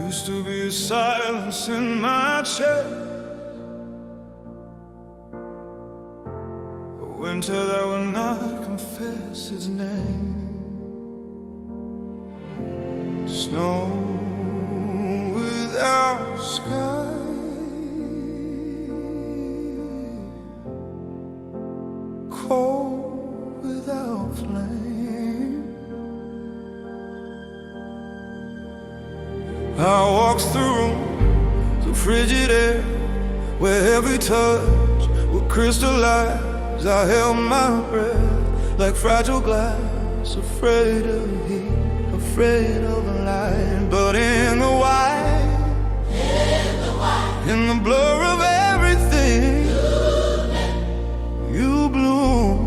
Used to be a silence in my chest, a winter that would not confess its name. Snow without sky, cold without flame. I walked through the frigid air where every touch would crystallize. I held my breath like fragile glass, afraid of heat, afraid of the light. But in the white, in the blur of everything, you bloom.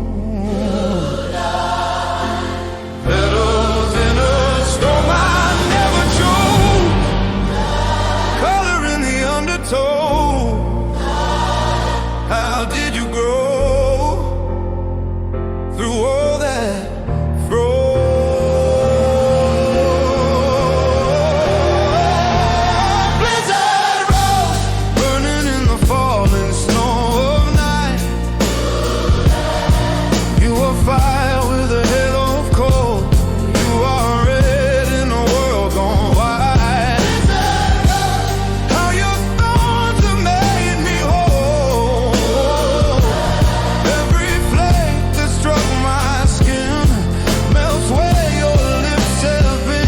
Petals in a storm I never chose, color in the undertow. How did you grow through all that froze? Blizzard rose, burning in the falling snow of night. You are fire with a halo of cold. You are red in a world gone wide. How your thorns have made me whole. Every flake that struck my skin melts where your lips have been.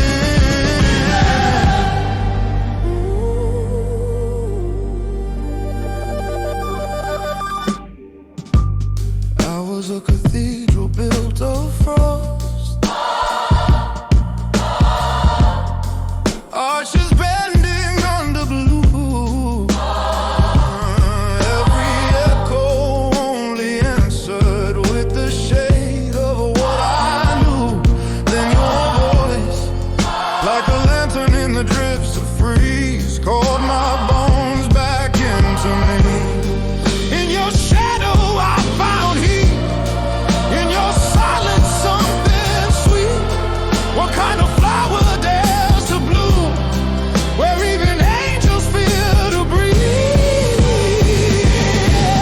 I was a cathedral built of frost, arches bending under blue. Every echo only answered with the shade of what I knew. Then your voice, like a lantern in the drifts of freeze, called my bones back into me. In your shadow I found heat, in your silence something sweet. What kind of flower dares to bloom where even angels fear to breathe?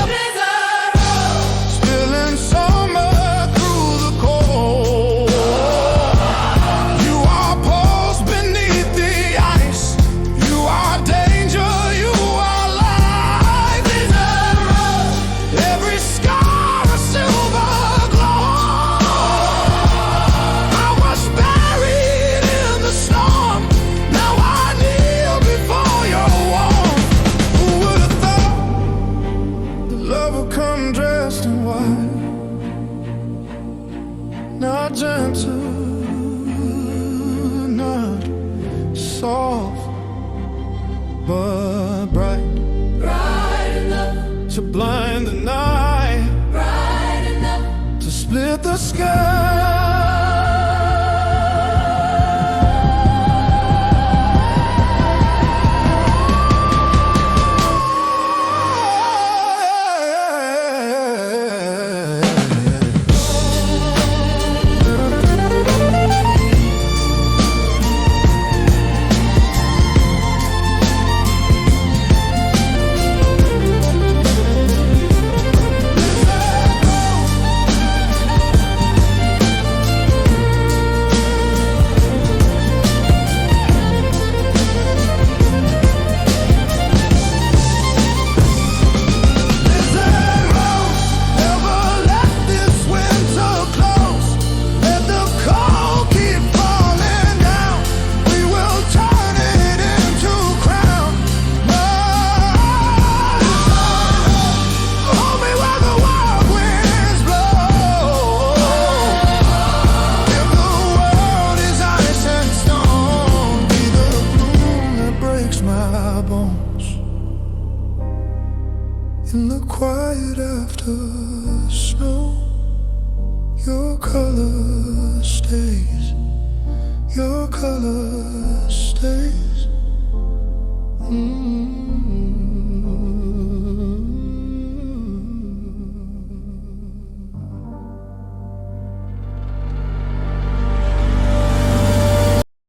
Blizzard rose, spilling summer through the cold. You are pulse beneath the ice. You are danger, you are life. Blizzard rose, every scar a silver glow. I was buried in the storm, now I kneel before your warmth. Who would have thought that love would come dressed in white? Not gentle, not soft, but bright. Bright enough to blind the night, bright enough to split the sky. In the quiet after snow, your color stays, your color stays.